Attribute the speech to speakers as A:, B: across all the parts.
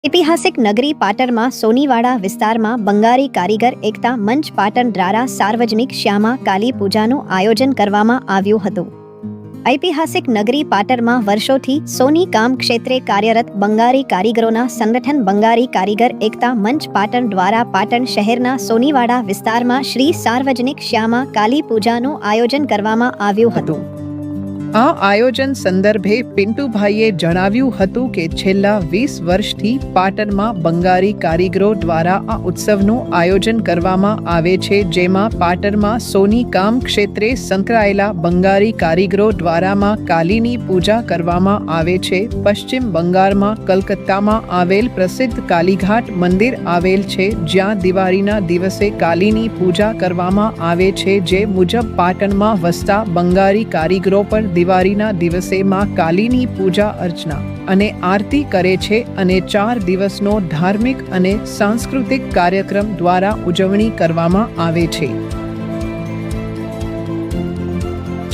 A: ऐतिहासिक नगरी पाटण में सोनीवाड़ा विस्तार में बंगारी कारीगर एकता मंच पाटण द्वारा सार्वजनिक श्यामा काली पूजाનું आयोजन કરવામાં આવ્યું હતું। ऐतिहासिक नगरी पाटण में वर्षोथी सोनी काम क्षेत्रे कार्यरत बंगारी कारीगरोना संगठन बंगारी कारीगर एकता मंच पाटण द्वारा पाटण शहेरना सोनीवाड़ा विस्तार में श्री सार्वजनिक श्यामा काली पूजाનું आयोजन કરવામાં આવ્યું હતું।
B: આ આયોજન સંદર્ભે પિન્ટુભાઈએ જણાવ્યું હતું કે છેલ્લા 20 વર્ષથી પાટણમાં બંગારી કારીગરો દ્વારા આ ઉત્સવનું આયોજન કરવામાં આવે છે, જેમાં પાટણમાં સોની કામ ક્ષેત્રે સંકળાયેલા બંગારી કારીગરો દ્વારામાં કાલીની પૂજા કરવામાં આવે છે। પશ્ચિમ બંગાળમાં કલકત્તામાં આવેલ પ્રસિદ્ધ કાલીઘાટ મંદિર આવેલ છે, જ્યાં દિવાળીના દિવસે કાલીની પૂજા કરવામાં આવે છે। જે મુજબ પાટણમાં વસતા બંગારી કારીગરો પર દિવાળીના દિવસે માં કાલીની પૂજા અર્ચના અને આરતી કરે છે અને 4 દિવસનો ધાર્મિક અને સાંસ્કૃતિક કાર્યક્રમ દ્વારા ઉજવણી કરવામાં આવે છે।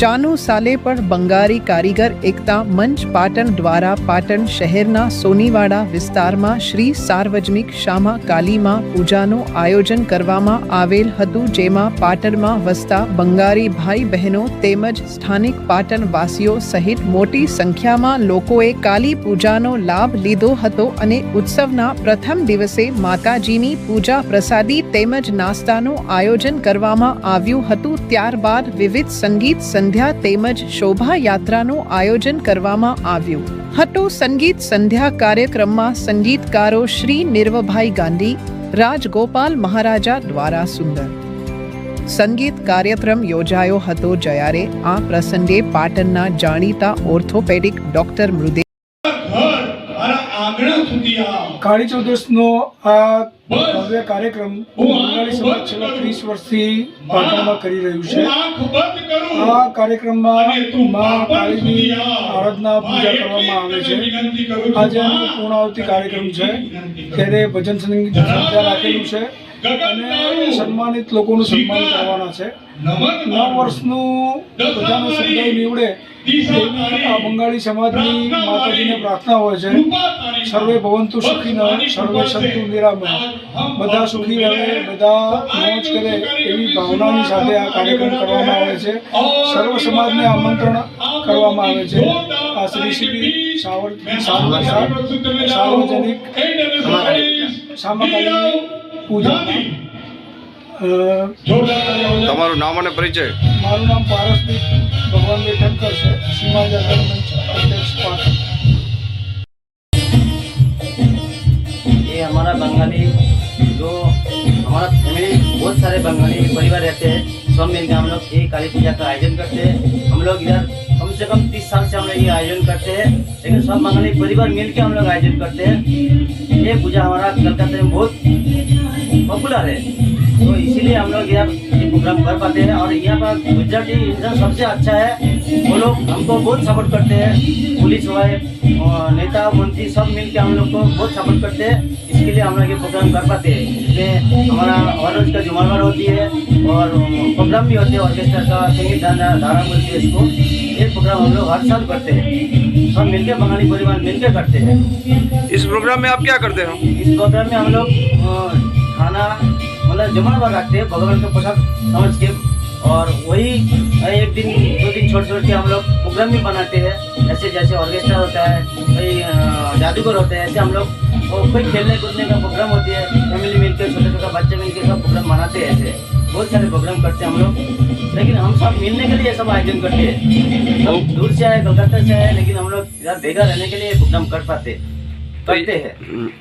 B: ચાલુ સાલે પણ બંગારી કારીગર એકતા મંચ પાટણ દ્વારા પાટણ શહેરના સોનીવાડા વિસ્તારમાં શ્રી સાર્વજનિક શ્યામા કાલીમાં પૂજાનું આયોજન કરવામાં આવેલ હતું, જેમાં પાટણમાં વસતા બંગારી ભાઈ બહેનો તેમજ સ્થાનિક પાટણ વાસીઓ સહિત મોટી સંખ્યામાં લોકોએ કાલી પૂજાનો લાભ લીધો હતો અને ઉત્સવના પ્રથમ દિવસે માતાજીની પૂજા પ્રસાદી તેમજ નાસ્તાનું આયોજન કરવામાં આવ્યું હતું। ત્યારબાદ વિવિધ સંગીત સંધ્યા તેમજ શોભાયાત્રાનું આયોજન કરવામાં આવ્યું હતું। સંગીત સંધ્યા કાર્યક્રમમાં સંગીતકારો શ્રી નિર્વભાઈ ગાંધી, રાજગોપાલ મહારાજા દ્વારા સુંદર સંગીત કાર્યક્રમ યોજાયો હતો, જ્યારે આ પ્રસંગે પાટણના જાણીતા ઓર્થોપેડિક ડોક્ટર મૃદે
C: કાળી ચૌદસનો આ ભવ્ય કાર્યક્રમ બંગાળી સમાજ છેલ્લા 30 વર્ષથી પાટણમાં કરી રહ્યું છે। આ કાર્યક્રમમાં મા કાળીની આરાધના પૂજા કરવામાં આવે છે। આજે એનો પૂર્ણાહુતિ કાર્યક્રમ છે, ત્યારે ભજન સંગીત રાખેલું છે અને સન્માનિત લોકોનું સન્માન કરવાના છે। 9 વર્ષનું બધાનો સમુદાય નીવડે એવી આ બંગાળી સમાજની માતાજીને પ્રાર્થના હોય છે। સર્વે ભવંતુ સુખીનઃ, સર્વે સંતુ નિરામય, બધા સુખી રહે, બધા મોજ કરે એવી ભાવનાની સાથે આ કાર્યક્રમ કરવામાં આવે છે। સર્વ સમાજને આમંત્રણ કરવામાં આવે છે। આ શ્રી સાર્વજનિક શ્યામાકાલી પૂજા।
D: તમારું નામ અને પરિચય?
C: મારું નામ પારસદીપ ભગવાન બેઠનકર છે, સીમાજા મંચ अध्यक्ष पाटण।
E: ये हमारा बंगाली जो हमारा फैमिली बहुत सारे बंगाली परिवार रहते हैं, सब मिलकर हम लोग ये काली पूजा का आयोजन करते हैं। हम लोग इधर कम से कम 30 साल से हम लोग ये आयोजन करते हैं, लेकिन सब बंगाली परिवार मिलकर हम लोग आयोजन करते हैं। ये पूजा हमारा कलकत्ता में बहुत पॉपुलर है, तो इसीलिए हम लोग यहाँ ये प्रोग्राम कर पाते हैं। और यहाँ पर गुजराती इंसान सबसे अच्छा है, वो लोग हमको बहुत सपोर्ट करते हैं। पुलिस हुआ है, नेता मंत्री सब मिलकर हम लोग को बहुत सपोर्ट करते हैं, इसके लिए हम लोग ये प्रोग्राम कर पाते हैं। इसमें हमारा हर रोज का जुमारवार होती है और प्रोग्राम भी होते हैं, ऑर्केस्ट्रा का संगीत धारा बोलती है इसको। ये प्रोग्राम हम लोग हर साल करते हैं, सब मिलकर बंगाली परिवार मिलकर करते हैं।
D: इस प्रोग्राम में आप क्या करते हो?
E: इस प्रोग्राम में हम लोग खाना मतलब जुमारवार रखते हैं भगवान के प्रसाद समझ के, और वही एक दिन 2 दिन छोड़ छोड़ के हम लोग प्रोग्राम भी बनाते हैं। ऐसे जैसे ऑर्केस्ट्रा होता है, कोई जादूगर होते हैं, ऐसे हम लोग कोई खेलने कूदने का प्रोग्राम होती है, फैमिली मिलकर छोटे छोटे बच्चे मिलकर सब प्रोग्राम बनाते हैं। ऐसे बहुत सारे प्रोग्राम करते हैं हम लोग, लेकिन हम सब मिलने के लिए सब आयोजन करते हैं। सब दूर से आए, कलकत्ता से आए, लेकिन हम लोग इधर भेगा रहने के लिए प्रोग्राम करते हैं।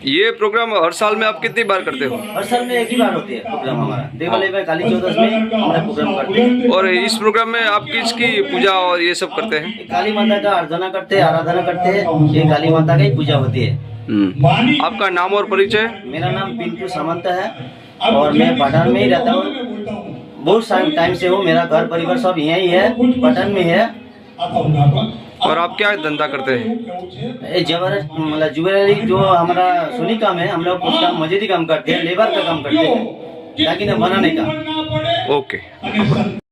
D: ये प्रोग्राम हर साल में आप कितनी बार करते हो?
E: हर साल में एक ही बार होती है प्रोग्राम हमारा, दिवाली में काली चौदस में हमारा प्रोग्राम करते हैं।
D: और इस प्रोग्राम में आप किसकी पूजा और ये सब करते हैं?
E: काली माता का आराधना करते हैं, ये काली माता की पूजा होती है।
D: आपका नाम और परिचय?
E: मेरा नाम पिंटू सामंत है और मैं पाटण में ही रहता हूँ, बहुत सारे टाइम से हूँ। मेरा घर परिवार सब यहीं है, पाटण में है।
D: और आप क्या धंधा करते हैं?
E: मतलब ज्वेलरी जो हमारा सोनी काम है, हम लोग उसका मजदूरी काम करते हैं, लेबर का काम करते हैं, ताकि न बनाने का।
D: ओके।